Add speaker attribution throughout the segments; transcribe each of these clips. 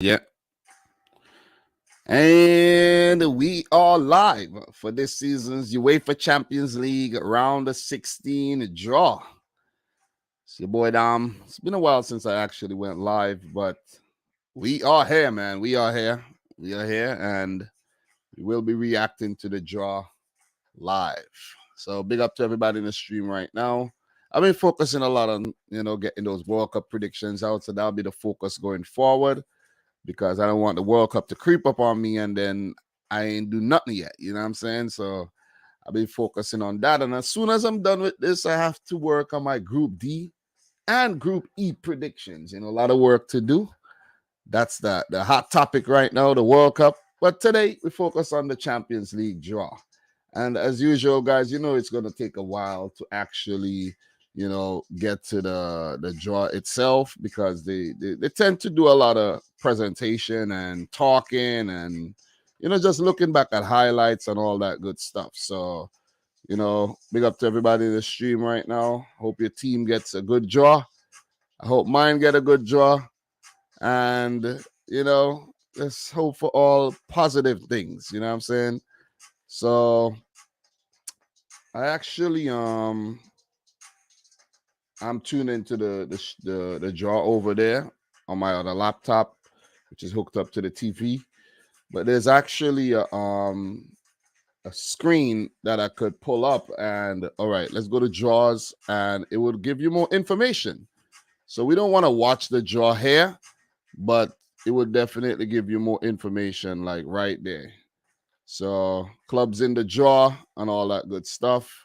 Speaker 1: Yeah. And we are live for this season's UEFA Champions League round of 16 draw. It's your boy Dom. It's been a while since I actually went live, but we are here, man. We are here. We are here, and we will be reacting to the draw live. So big up to everybody in the stream right now. I've been focusing a lot on, getting those World Cup predictions out. So that'll be the focus going forward, because I don't want the World Cup to creep up on me and then I ain't do nothing yet. You know what I'm saying? So I'll be focusing on that. And as soon as I'm done with this, I have to work on my Group D and Group E predictions. A lot of work to do. That's the hot topic right now, the World Cup. But today we focus on the Champions League draw. And as usual, guys, it's going to take a while to actually get to the draw itself, because they tend to do a lot of presentation and talking and just looking back at highlights and all that good stuff. So big up to everybody in the stream right now. Hope your team gets a good draw. I hope mine get a good draw, and let's hope for all positive things. You know what I'm saying? So I actually I'm tuned into the draw over there on my other laptop, which is hooked up to the TV. But there's actually a screen that I could pull up, and all right, let's go to draws, and it would give you more information. So we don't want to watch the draw here, but it would definitely give you more information, like right there. So clubs in the draw and all that good stuff.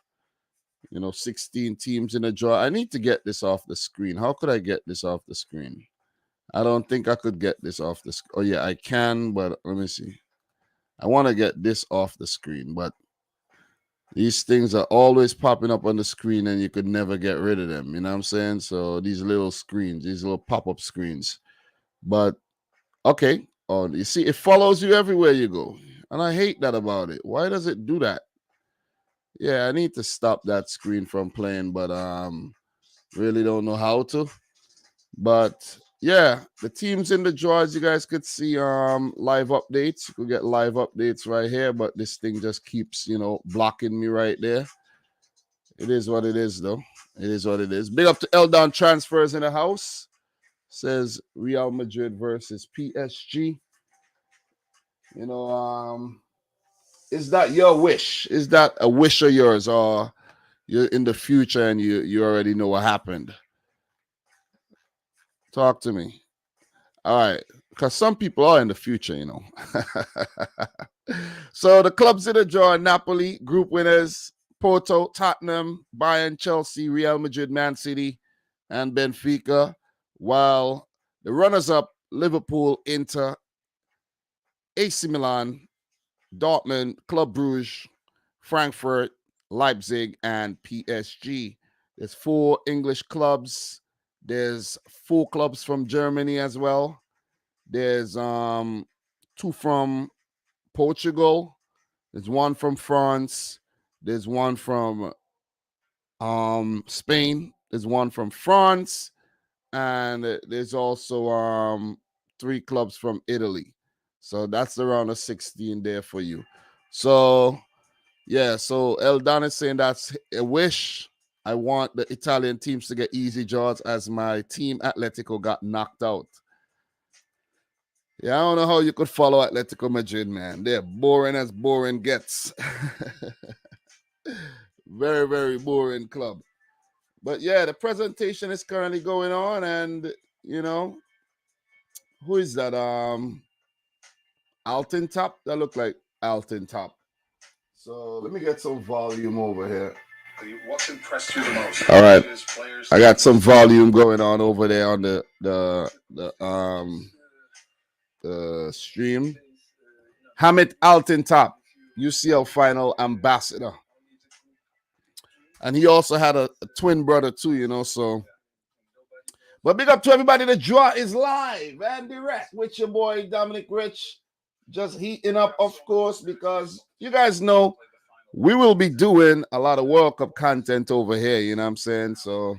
Speaker 1: 16 teams in the draw. I need to get this off the screen. How could I get this off the screen? I don't think I could get this off the screen. Oh, yeah, I can, but let me see. I want to get this off the screen, but these things are always popping up on the screen and you could never get rid of them. You know what I'm saying? So these little screens, these little pop-up screens. But, okay. Oh, you see, it follows you everywhere you go. And I hate that about it. Why does it do that? Yeah, I need to stop that screen from playing, but really don't know how to. But yeah, the teams in the draw, as you guys could see, live updates. You could get live updates right here, but this thing just keeps, blocking me right there. It is what it is, though. It is what it is. Big up to Eldon Transfers in the house. Says Real Madrid versus PSG. Is that your wish? Is that a wish of yours, or you're in the future and you already know what happened? Talk to me. All right, because some people are in the future. So the clubs in the draw: Napoli, group winners; Porto, Tottenham, Bayern, Chelsea, Real Madrid, Man City, and Benfica. While the runners-up: Liverpool, Inter, AC Milan, Dortmund, Club Brugge, Frankfurt, Leipzig, and PSG. There's 4 English clubs. There's 4 clubs from Germany as well. There's 2 from Portugal. There's 1 from France. There's 1 from Spain. There's 1 from France, and there's also 3 clubs from Italy. So that's around a 16 there for you. So yeah, so Eldon is saying that's a wish. I want the Italian teams to get easy draws, as my team Atletico got knocked out. Yeah, I don't know how you could follow Atletico Madrid, man. They're boring as boring gets. Very, very boring club. But yeah, the presentation is currently going on, and who is that? Alton Top? That look like Alton Top. So let me get some volume over here.
Speaker 2: What's impressed you the most?
Speaker 1: All right, I got some volume going on over there on the stream. Hamid Alton Top, UCL final ambassador, and he also had a twin brother too. So. But big up to everybody. The draw is live and direct with your boy Dominic Rich. Just heating up, of course, because you guys know we will be doing a lot of World Cup content over here. You know what I'm saying? So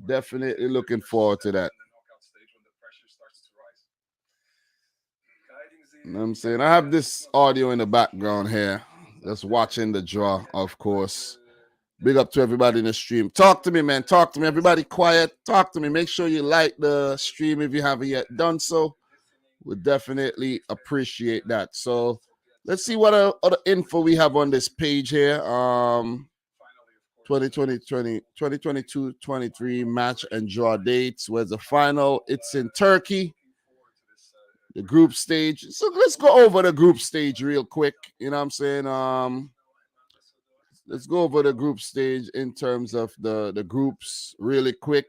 Speaker 1: definitely looking forward to that. You know what I'm saying? I have this audio in the background here. Just watching the draw, of course. Big up to everybody in the stream. Talk to me, man. Talk to me. Everybody quiet. Talk to me. Make sure you like the stream if you haven't yet done so. Would definitely appreciate that. So let's see what other info we have on this page here. 2022-23 match and draw dates. Where's the final? It's in Turkey. The group stage. So let's go over the group stage real quick. You know what I'm saying? Let's go over the group stage in terms of the groups really quick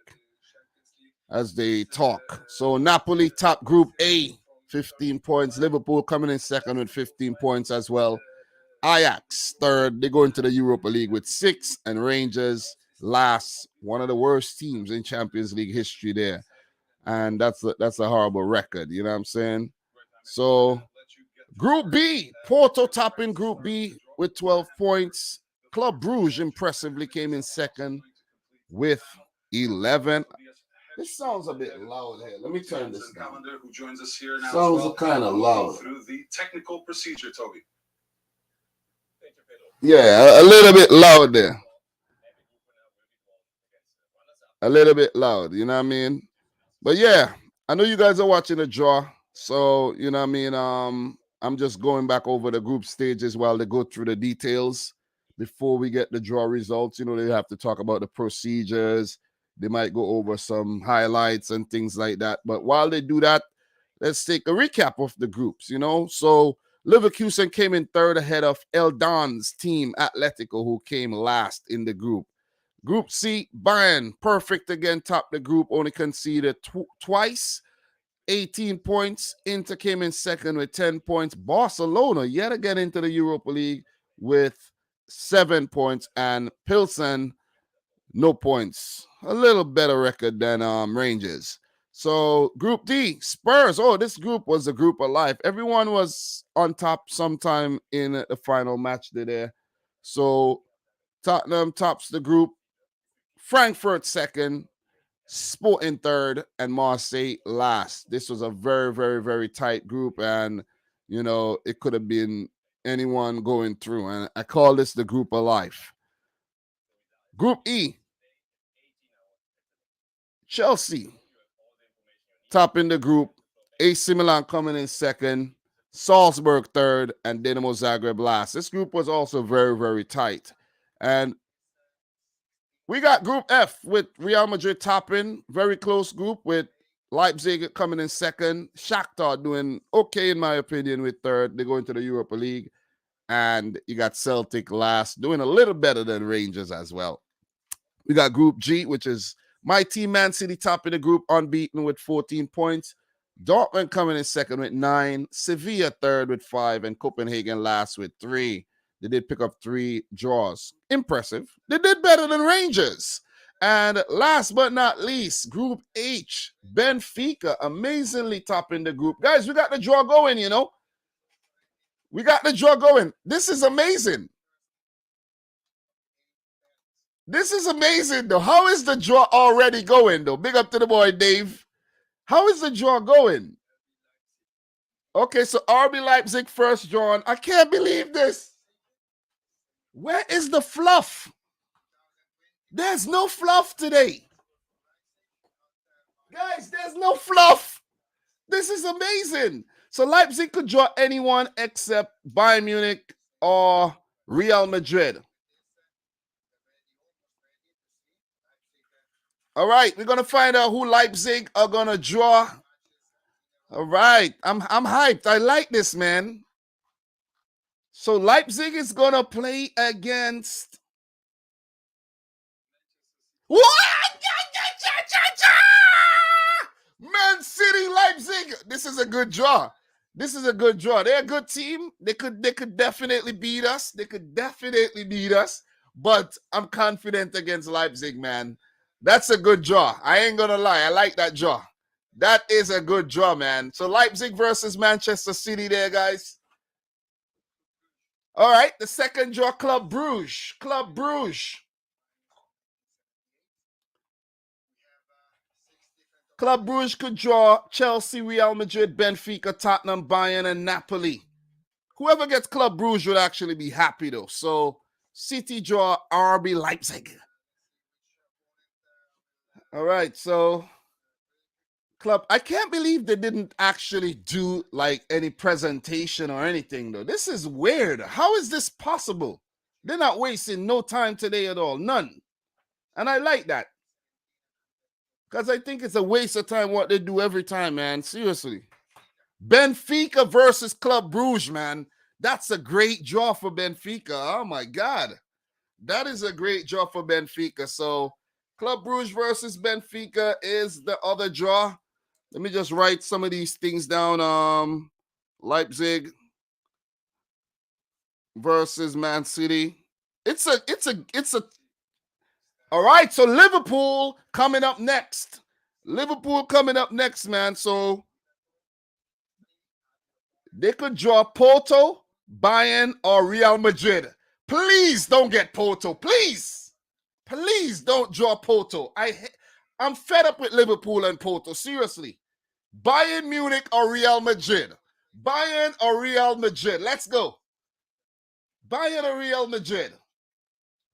Speaker 1: as they talk. So Napoli top group A, 15 points. Liverpool coming in second with 15 points as well. Ajax third. They go into the Europa League with 6, and Rangers last. One of the worst teams in Champions League history there. And that's a horrible record. You know what I'm saying? So Group B, Porto topping Group B with 12 points. Club Brugge impressively came in second with 11. This sounds a bit loud here. Let me turn this down.
Speaker 2: Who joins us here now
Speaker 1: Sounds kind of loud.
Speaker 2: Through the technical procedure, Toby.
Speaker 1: Yeah, a little bit loud there. A little bit loud, you know what I mean? But yeah, I know you guys are watching the draw. So, you know what I mean? I'm just going back over the group stages while they go through the details before we get the draw results. You know, they have to talk about the procedures. They might go over some highlights and things like that. But while they do that, let's take a recap of the groups, you know? So Leverkusen came in third ahead of Eldon's team, Atletico, who came last in the group. Group C, Bayern, perfect again, top the group, only conceded twice, 18 points. Inter came in second with 10 points. Barcelona, yet again into the Europa League with 7 points. And Pilsen, no points. A little better record than Rangers. So Group D, Spurs. Oh, this group was a group of life. Everyone was on top sometime in the final match there. So Tottenham tops the group. Frankfurt second, Sporting third, and Marseille last. This was a very, very, very tight group, and you know it could have been anyone going through. And I call this the group of life. Group E, Chelsea topping the group. AC Milan coming in second, Salzburg third, and Dinamo Zagreb last. This group was also very, very tight, and we got Group F with Real Madrid topping, very close group with Leipzig coming in second. Shakhtar doing okay, in my opinion, with third. They go into the Europa League. And you got Celtic last, doing a little better than Rangers as well. We got Group G, which is my team, Man City, topping the group, unbeaten with 14 points. Dortmund coming in second with 9. Sevilla third with 5. And Copenhagen last with 3. They did pick up 3 draws. Impressive. They did better than Rangers. And last but not least, Group H, Benfica, amazingly topping the group. Guys, we got the draw going, you know. We got the draw going. This is amazing. This is amazing, though. How is the draw already going, though? Big up to the boy, Dave. How is the draw going? Okay, so RB Leipzig first drawn. I can't believe this. Where is the fluff? There's no fluff today. Guys, there's no fluff. This is amazing. So Leipzig could draw anyone except Bayern Munich or Real Madrid. All right, we're going to find out who Leipzig are going to draw. All right, I'm hyped. I like this, man. So Leipzig is going to play against... What? Man City, Leipzig. This is a good draw. This is a good draw. They're a good team. They could definitely beat us. They could definitely beat us. But I'm confident against Leipzig, man. That's a good draw. I ain't going to lie. I like that draw. That is a good draw, man. So Leipzig versus Manchester City there, guys. All right. The second draw, Club Brugge. Club Brugge. Club Brugge could draw Chelsea, Real Madrid, Benfica, Tottenham, Bayern, and Napoli. Whoever gets Club Brugge would actually be happy though. So City draw RB Leipzig. All right, so Club, I can't believe they didn't actually do like any presentation or anything though. This is weird. How is this possible? They're not wasting no time today at all. None. And I like that. Because I think it's a waste of time what they do every time, man. Seriously. Benfica versus Club Brugge, man. That's a great draw for Benfica. Oh, my God. That is a great draw for Benfica. So, Club Brugge versus Benfica is the other draw. Let me just write some of these things down. Leipzig versus Man City. It's a all right, so Liverpool coming up next. Liverpool coming up next, man. So they could draw Porto, Bayern, or Real Madrid. Please don't get Porto. Please. Please don't draw Porto. I'm fed up with Liverpool and Porto. Seriously. Bayern Munich or Real Madrid. Bayern or Real Madrid. Let's go. Bayern or Real Madrid.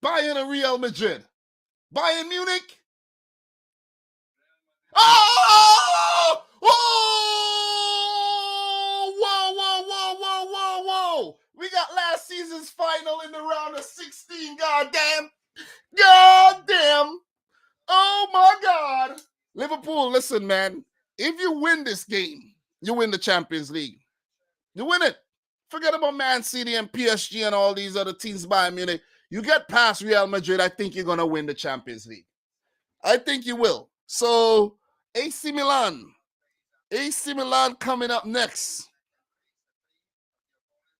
Speaker 1: Bayern or Real Madrid. Bayern Munich. Oh! Oh! Whoa, whoa, whoa, whoa, whoa, whoa. We got last season's final in the round of 16. Goddamn. Goddamn. Oh, my God. Liverpool, listen, man. If you win this game, you win the Champions League. You win it. Forget about Man City and PSG and all these other teams, Bayern Munich. You get past Real Madrid, I think you're going to win the Champions League. I think you will. So, AC Milan coming up next.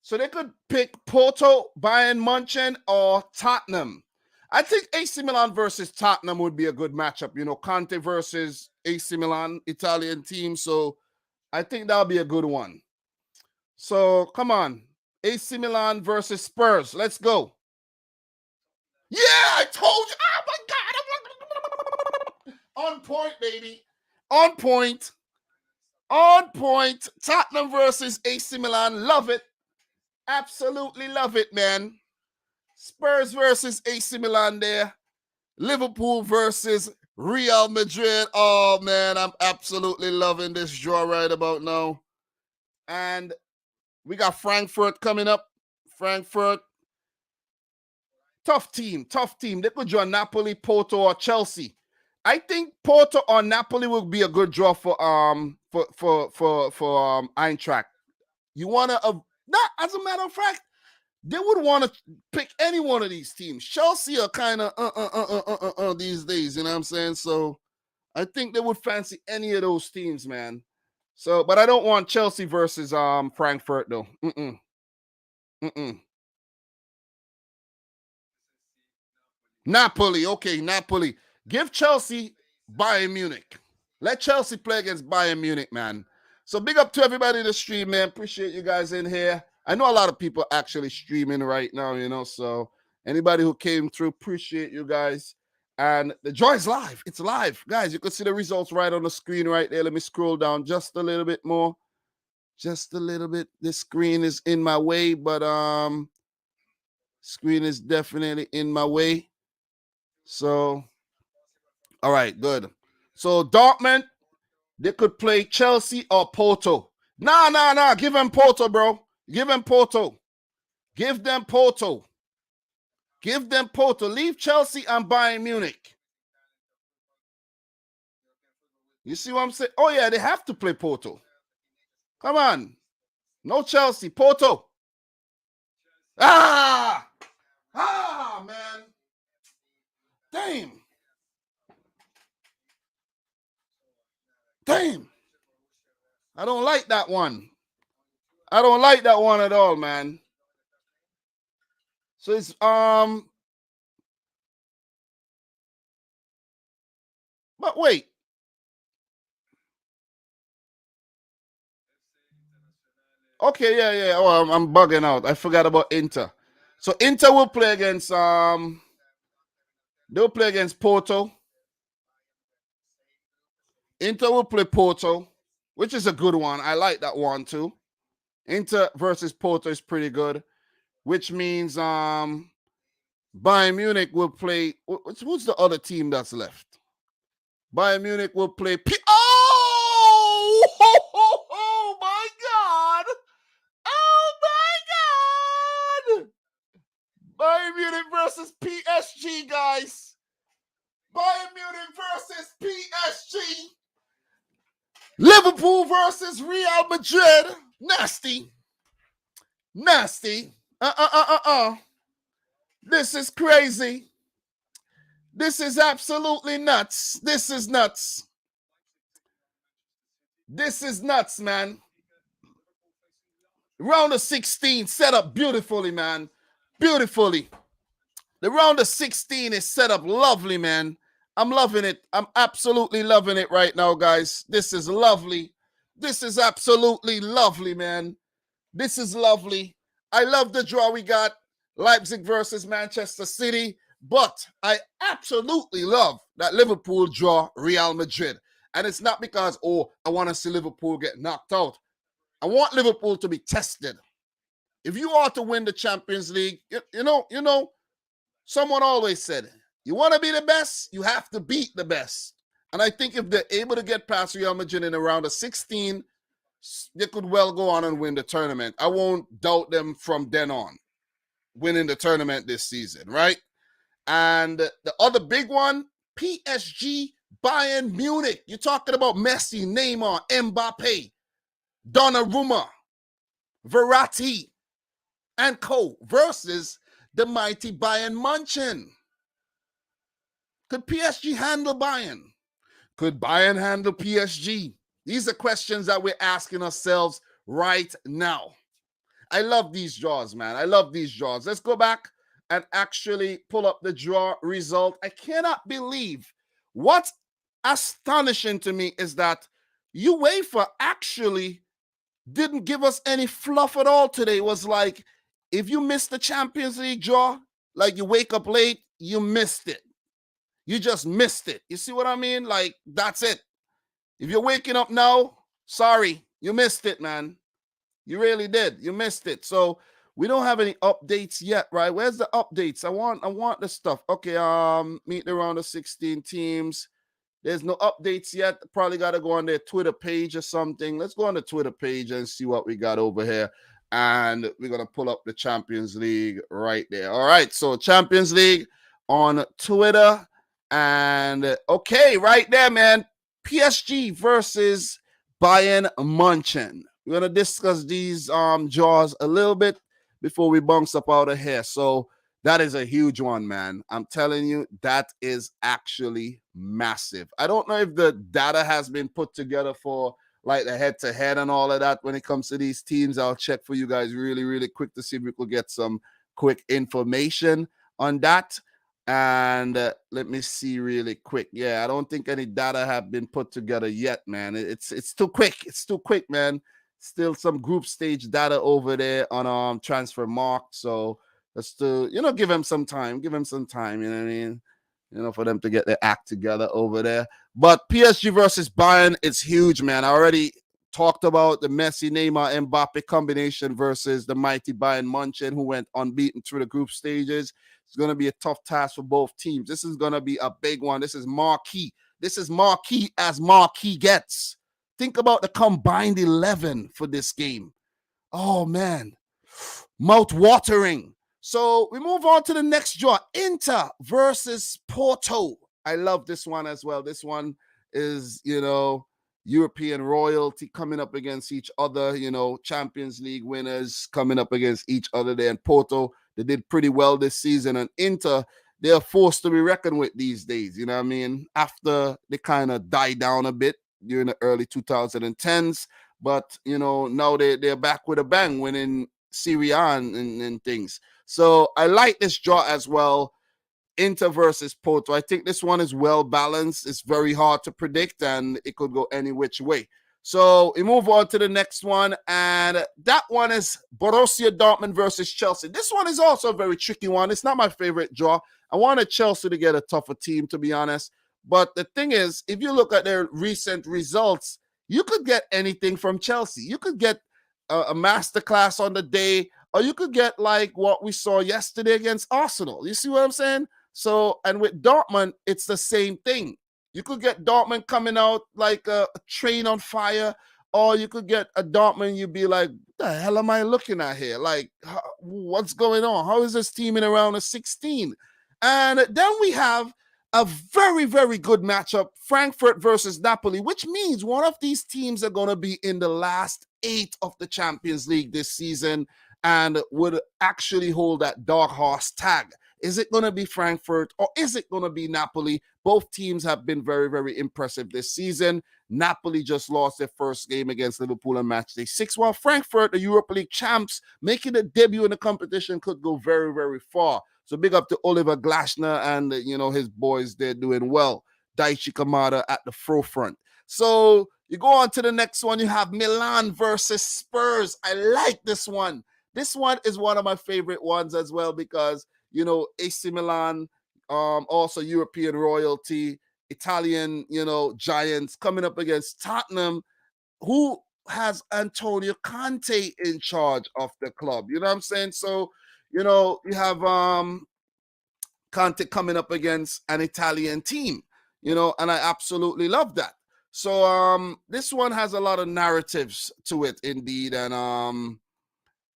Speaker 1: So they could pick Porto, Bayern Munchen, or Tottenham. I think AC Milan versus Tottenham would be a good matchup. You know, Conte versus AC Milan, Italian team. So I think that'll be a good one. So come on. AC Milan versus Spurs. Let's go. Yeah, I told you. Oh, my God. On point, baby. On point. On point. Tottenham versus AC Milan. Love it. Absolutely love it, man. Spurs versus AC Milan there. Liverpool versus Real Madrid. Oh, man, I'm absolutely loving this draw right about now. And we got Frankfurt coming up. Frankfurt. Tough team. They could draw Napoli, Porto, or Chelsea. I think Porto or Napoli will be a good draw for Eintracht. You want to not as a matter of fact, they would want to pick any one of these teams. Chelsea are kind of these days, you know what I'm saying? So I think they would fancy any of those teams, man. So, but I don't want Chelsea versus Frankfurt though. Napoli, okay, Napoli. Give Chelsea Bayern Munich. Let Chelsea play against Bayern Munich, man. So big up to everybody in the stream, man. Appreciate you guys in here. I know a lot of people actually streaming right now, you know, so anybody who came through, appreciate you guys. And the draw is live. It's live. Guys, you can see the results right on the screen right there. Let me scroll down just a little bit more. Just a little bit. This screen is in my way, but screen is definitely in my way. So, all right, good. So Dortmund, they could play Chelsea or Porto. Nah. Give them Porto, bro. Give them Porto. Give them Porto. Give them Porto. Leave Chelsea and Bayern Munich. You see what I'm saying? Oh, yeah, they have to play Porto. Come on. No Chelsea. Porto. Ah, man. Damn. I don't like that one. I don't like that one at all, man. So it's but wait. Okay, yeah. Oh, I'm bugging out. I forgot about Inter. So Inter will play against they'll play against Porto. Inter will play Porto, which is a good one. I like that one too. Inter versus Porto is pretty good, which means Bayern Munich will play. Who's the other team that's left? Bayern Munich will play. Oh! Oh my God! Oh my God! Bayern Munich versus PSG, guys. Bayern Munich versus PSG. Liverpool versus Real Madrid. Nasty. Nasty. This is crazy. This is absolutely nuts. This is nuts. This is nuts, man. Round of 16 set up beautifully, man. Beautifully. The round of 16 is set up lovely, man. I'm loving it. I'm absolutely loving it right now, guys. This is lovely. This is absolutely lovely, man. This is lovely. I love the draw we got. Leipzig versus Manchester City. But I absolutely love that Liverpool draw Real Madrid. And it's not because, oh, I want to see Liverpool get knocked out. I want Liverpool to be tested. If you are to win the Champions League, you know, someone always said, you want to be the best, you have to beat the best. And I think if they're able to get past Real Madrid in a round of 16, they could well go on and win the tournament. I won't doubt them from then on winning the tournament this season, right? And the other big one, PSG, Bayern Munich. You're talking about Messi, Neymar, Mbappe, Donnarumma, Verratti, and co. versus the mighty Bayern München. Could PSG handle Bayern? Could Bayern handle PSG? These are questions that we're asking ourselves right now. I love these draws, man. I love these draws. Let's go back and actually pull up the draw result. I cannot believe what's astonishing to me is that UEFA actually didn't give us any fluff at all today. It was like, if you missed the Champions League draw, like you wake up late, you missed it. You just missed it. You see what I mean? Like, that's it. If you're waking up now, sorry, you missed it, man. You really did. You missed it. So we don't have any updates yet, right? Where's the updates? I want the stuff. Okay, meet the round of 16 teams. There's no updates yet. Probably got to go on their Twitter page or something. Let's go on the Twitter page and see what we got over here. And we're going to pull up the Champions League right there. All right, so Champions League on Twitter. And okay, right there, man. PSG versus Bayern München. We're going to discuss these draws a little bit before we bounce up out of here. So that is a huge one, man. I'm telling you, that is actually massive. I don't know if the data has been put together for like the head-to-head and all of that when it comes to these teams. I'll check for you guys really, really quick to see if we could get some quick information on that. And let me see really quick. Yeah, I don't think any data have been put together yet, man. It's too quick. It's too quick, man. Still some group stage data over there on transfer mark. So let's do, give him some time. Give him some time, you know what I mean? For them to get their act together over there. But PSG versus Bayern, it's huge, man. I already talked about the Messi, Neymar, Mbappe combination versus the mighty Bayern München, who went unbeaten through the group stages. It's going to be a tough task for both teams. This is going to be a big one. This is marquee. This is marquee as marquee gets. Think about the combined 11 for this game. Oh, man. Mouth-watering. So we move on to the next draw. Inter versus Porto. I love this one as well. This one is, European royalty coming up against each other, Champions League winners coming up against each other there. And Porto, they did pretty well this season. And Inter, they're forced to be reckoned with these days, you know what I mean? After they kind of died down a bit during the early 2010s. But, now they're back with a bang, winning Serie A and things. So I like this draw as well. Inter versus Porto. I think this one is well balanced. It's very hard to predict, and it could go any which way. So we move on to the next one, and that one is Borussia Dortmund versus Chelsea. This one is also a very tricky one. It's not my favorite draw. I wanted Chelsea to get a tougher team, to be honest, But the thing is, if you look at their recent results, you could get anything from Chelsea. You could get a masterclass on the day, or you could get like what we saw yesterday against Arsenal. You see what I'm saying? So, and with Dortmund, it's the same thing. You could get Dortmund coming out like a train on fire, or you could get a Dortmund, you'd be like, what the hell am I looking at here? Like, what's going on? How is this team in around a 16? And then we have a very, very good matchup, Frankfurt versus Napoli, which means one of these teams are going to be in the last 8 of the Champions League this season and would actually hold that dark horse tag. Is it going to be Frankfurt or is it going to be Napoli? Both teams have been very, very impressive this season. Napoli just lost their first game against Liverpool on match day 6, while Frankfurt, the Europa League champs, making a debut in the competition, could go very, very far. So big up to Oliver Glasner and, his boys. They're doing well. Daichi Kamada at the forefront. So you go on to the next one. You have Milan versus Spurs. I like this one. This one is one of my favorite ones as well because, AC Milan, also European royalty, Italian, giants coming up against Tottenham, who has Antonio Conte in charge of the club. You know what I'm saying? So, you have Conte coming up against an Italian team, and I absolutely love that. So this one has a lot of narratives to it indeed, and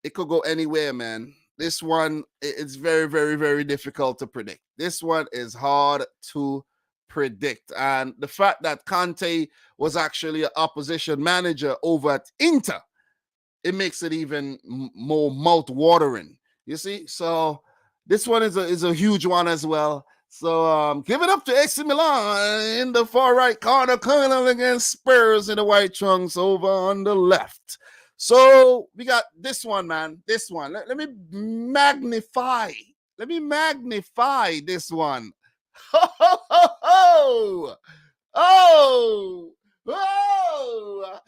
Speaker 1: it could go anywhere, man. This one, it's very, very, very difficult to predict. This one is hard to predict. And the fact that Conte was actually an opposition manager over at Inter, it makes it even more mouth-watering. You see? So this one is a huge one as well. So give it up to AC Milan in the far right corner, coming up against Spurs in the white trunks over on the left. So we got this one, man. This one. Let me magnify. Let me magnify this one. Ho, ho, ho, ho. Oh. Oh.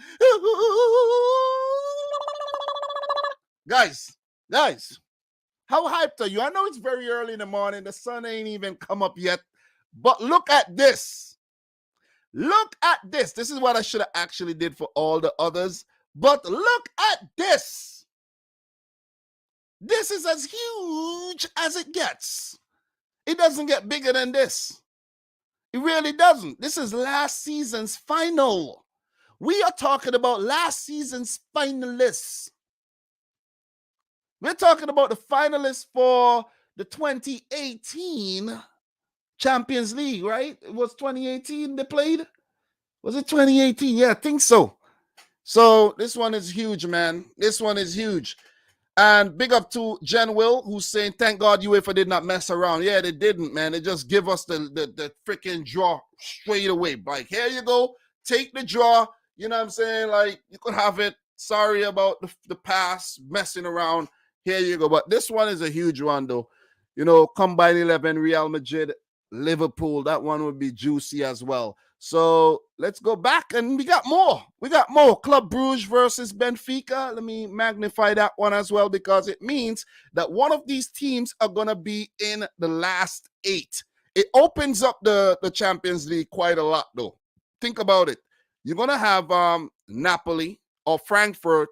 Speaker 1: Guys. How hyped are you? I know it's very early in the morning. The sun ain't even come up yet. But look at this. Look at this. This is what I should have actually did for all the others. But look at this. This is as huge as it gets. It doesn't get bigger than this. It really doesn't. This is last season's final. We are talking about last season's finalists. We're talking about the finalists for the 2018 Champions League, right? It was 2018 they played? Was it 2018? Yeah, I think so. So this one is huge, man. This one is huge. And big up to Jen Will, who's saying, thank God UEFA did not mess around. Yeah, they didn't, man. They just give us the freaking draw straight away. Like, here you go. Take the draw. You know what I'm saying? Like, you could have it. Sorry about the past, messing around. Here you go. But this one is a huge one, though. Combined 11, Real Madrid, Liverpool. That one would be juicy as well. So let's go back, and we got more. Club Brugge versus Benfica. Let me magnify that one as well, because it means that one of these teams are going to be in the last 8. It opens up the Champions League quite a lot, though. Think about it. You're going to have Napoli or Frankfurt,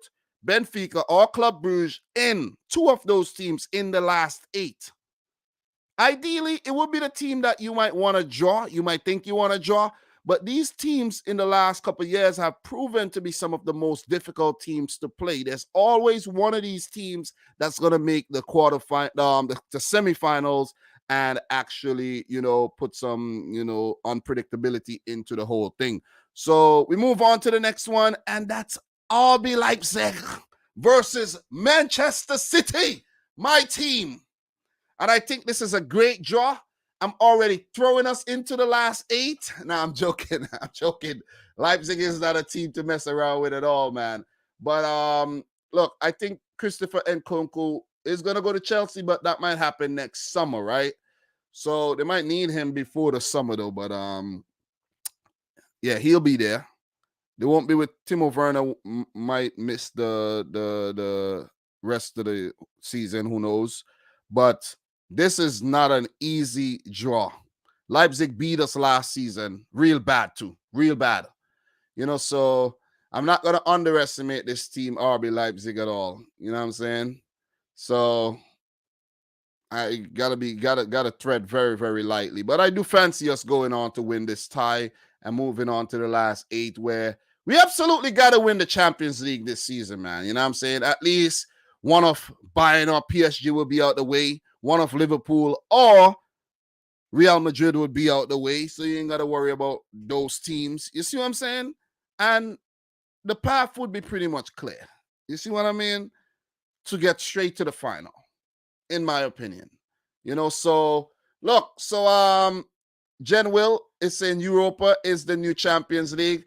Speaker 1: Benfica or Club Brugge in 2 of those teams in the last 8. Ideally, it would be the team that you might want to draw. You might think you want to draw. But these teams in the last couple of years have proven to be some of the most difficult teams to play. There's always one of these teams that's going to make the the semifinals and actually, put some, unpredictability into the whole thing. So we move on to the next one, and that's RB Leipzig versus Manchester City, my team. And I think this is a great draw. I'm already throwing us into the last 8. Nah, I'm joking. Leipzig is not a team to mess around with at all, man. But look, I think Christopher Nkunku is going to go to Chelsea, but that might happen next summer, right? So they might need him before the summer, though. But yeah, he'll be there. They won't be with Timo Werner. Might miss the rest of the season. Who knows? But this is not an easy draw. Leipzig beat us last season real bad too, real bad. So I'm not going to underestimate this team, RB Leipzig, at all. You know what I'm saying? So I gotta tread very, very lightly. But I do fancy us going on to win this tie and moving on to the last 8, where we absolutely gotta win the Champions League this season, man. You know what I'm saying? At least one of Bayern or PSG will be out the way, one of Liverpool or Real Madrid would be out the way. So you ain't gotta worry about those teams. You see what I'm saying? And the path would be pretty much clear. You see what I mean? To get straight to the final, in my opinion. So look, Jen Will is saying Europa is the new Champions League.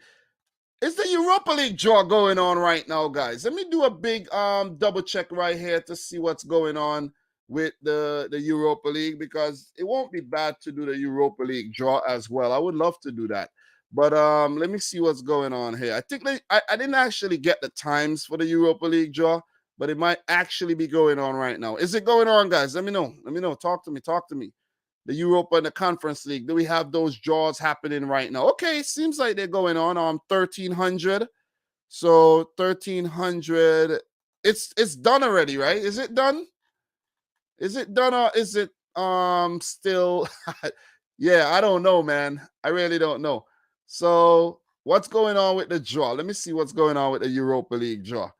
Speaker 1: Is the Europa League draw going on right now, guys? Let me do a big double check right here to see what's going on with the Europa League, because it won't be bad to do the Europa League draw as well. I would love to do that. But let me see what's going on here. I think I didn't actually get the times for the Europa League draw, but it might actually be going on right now. Is it going on, guys? Let me know. Let me know. Talk to me. The Europa and the Conference League. Do we have those draws happening right now? Okay, it seems like they're going on 1,300. So 1,300. It's done already, right? Is it done? Is it done or is it still? Yeah, I don't know, man. I really don't know. So what's going on with the draw? Let me see what's going on with the Europa League draw.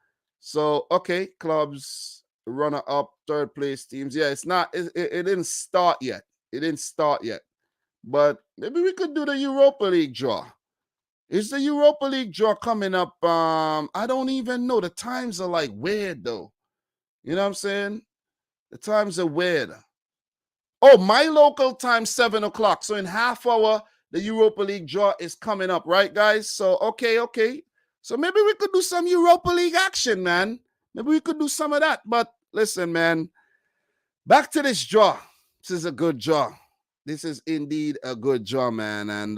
Speaker 1: So, okay, clubs, runner up, third place teams. Yeah, it's not, it didn't start yet. It didn't start yet. But maybe we could do the Europa League draw. Is the Europa League draw coming up? I don't even know. The times are like weird though. You know what I'm saying? The times are weird. Oh, my local time, 7 o'clock. So in half hour, the Europa League draw is coming up, right, guys? So, okay. So maybe we could do some Europa League action, man. Maybe we could do some of that. But listen, man, back to this draw. This is a good draw. This is indeed a good draw, man. And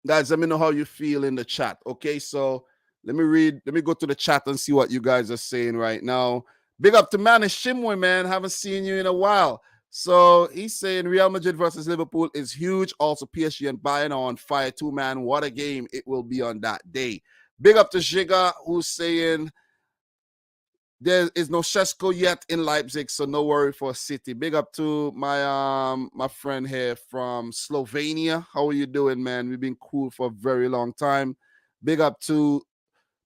Speaker 1: guys, let me know how you feel in the chat. Okay, so let me go to the chat and see what you guys are saying right now. Big up to Manny Shimwe, man. Haven't seen you in a while. So he's saying Real Madrid versus Liverpool is huge. Also, PSG and Bayern are on fire too, man. What a game it will be on that day. Big up to Jiga, who's saying there is no Shesko yet in Leipzig, so no worry for City. Big up to my friend here from Slovenia. How are you doing, man? We've been cool for a very long time. Big up to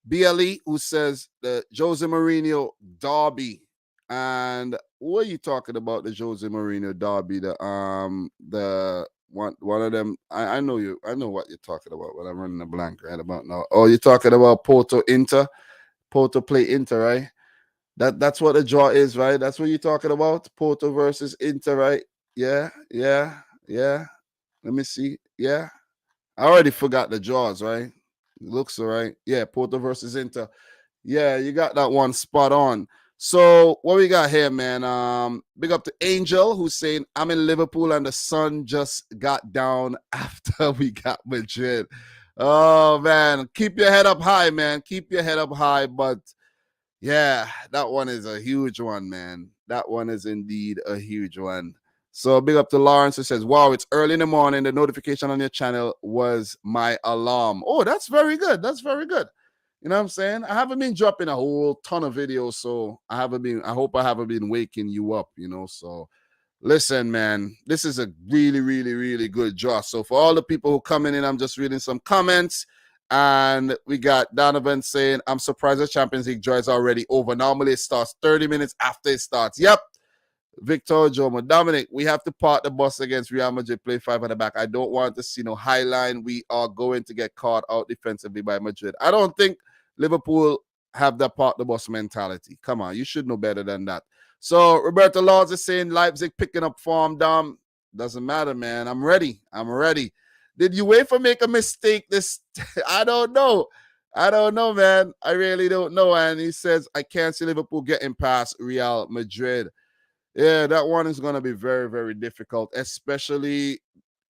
Speaker 1: BLE, who says the Jose Mourinho derby. And what are you talking about, the Jose Mourinho derby? The one of them. I know what you're talking about, but I'm running a blank right about now. Oh, you're talking about Porto Inter. Porto play Inter, right? That's what the draw is, right? That's what you're talking about. Porto versus Inter, right? Yeah. Let me see. Yeah. I already forgot the draws, right? Looks all right. Yeah, Porto versus Inter. Yeah, you got that one spot on. So what we got here, man? Big up to Angel, who's saying I'm in Liverpool and the sun just got down after we got Madrid. Oh man, keep your head up high, man. Keep your head up high. But yeah, that one is a huge one, man. That one is indeed a huge one. So big up to Lawrence, who says, wow, it's early in the morning. The notification on your channel was my alarm. Oh, that's very good. That's very good. You know what I'm saying? I haven't been dropping a whole ton of videos, so I hope I haven't been waking you up, So listen, man, this is a really, really, really good draw. So for all the people who coming in, I'm just reading some comments. And we got Donovan saying, I'm surprised the Champions League draw is already over. Normally it starts 30 minutes after it starts. Yep. Victor Jomo. Dominic, we have to park the bus against Real Madrid, play 5 at the back. I don't want to see no high line. We are going to get caught out defensively by Madrid. I don't think Liverpool have that park the bus mentality. Come on, you should know better than that. So Roberto Laws is saying Leipzig picking up form, Dom. Doesn't matter, man. I'm ready. Did UEFA make a mistake this? I don't know. Man. I really don't know. And he says, I can't see Liverpool getting past Real Madrid. Yeah, that one is going to be very, very difficult, especially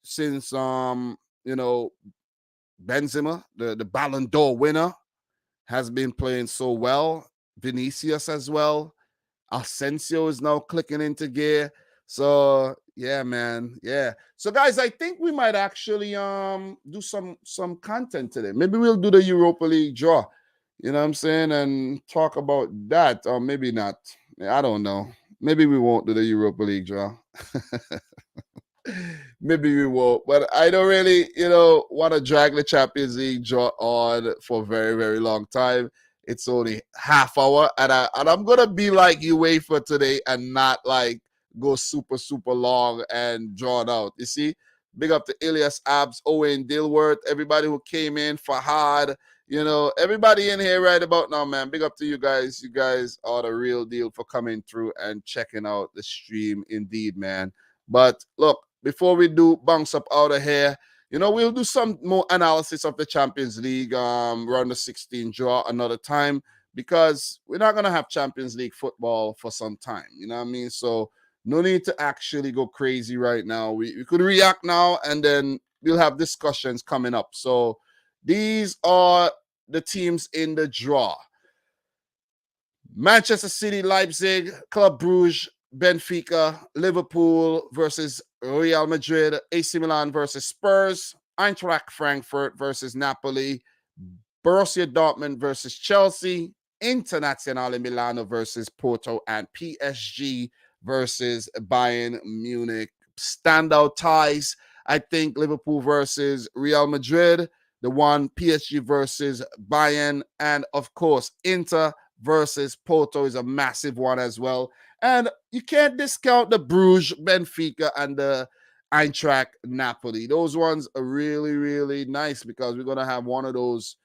Speaker 1: since, Benzema, the Ballon d'Or winner, has been playing so well. Vinicius as well. Asensio is now clicking into gear. So yeah, man. Yeah. So guys, I think we might actually do some content today. Maybe we'll do the Europa League draw. You know what I'm saying? And talk about that. Or maybe not. I don't know. Maybe we won't do the Europa League draw. Maybe we won't. But I don't really, want to drag the Champions League draw on for a very, very long time. It's only half hour, and I'm gonna be like UEFA today and not like go super, super long and drawn out. You see? Big up to Ilias Abs, Owen Dilworth, everybody who came in, Fahad, everybody in here right about now, man. Big up to you guys. You guys are the real deal for coming through and checking out the stream indeed, man. But look, before we do bounce up out of here, we'll do some more analysis of the Champions League round of 16 draw another time, because we're not going to have Champions League football for some time. You know what I mean? So no need to actually go crazy right now. We could react now, and then we'll have discussions coming up. So these are the teams in the draw. Manchester City, Leipzig, Club Brugge, Benfica, Liverpool versus Real Madrid, AC Milan versus Spurs, Eintracht Frankfurt versus Napoli, Borussia Dortmund versus Chelsea, Internazionale Milano versus Porto, and PSG versus Bayern Munich. Standout ties, I think Liverpool versus Real Madrid, the one PSG versus Bayern, and of course Inter versus Porto is a massive one as well. And you can't discount the Bruges, Benfica, and the Eintracht Napoli. Those ones are really, really nice, because we're going to have one of those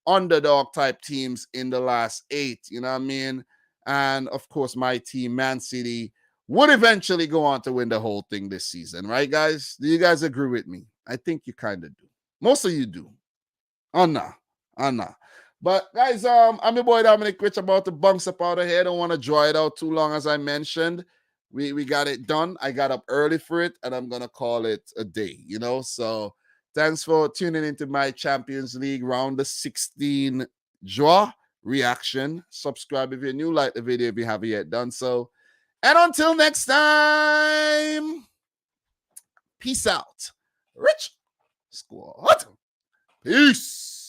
Speaker 1: underdog type teams in the last 8. You know what I mean? And of course, my team, Man City, would eventually go on to win the whole thing this season. Right, guys? Do you guys agree with me? I think you kind of do. Most of you do. Oh, no. Oh, no. But guys, I'm your boy Dominic Rich, about to bounce up out of here. Don't want to draw it out too long, as I mentioned. We got it done. I got up early for it, and I'm gonna call it a day. So thanks for tuning into my Champions League round of 16 draw reaction. Subscribe if you're new, like the video if you haven't yet done so. And until next time, peace out. Rich Squad. Peace.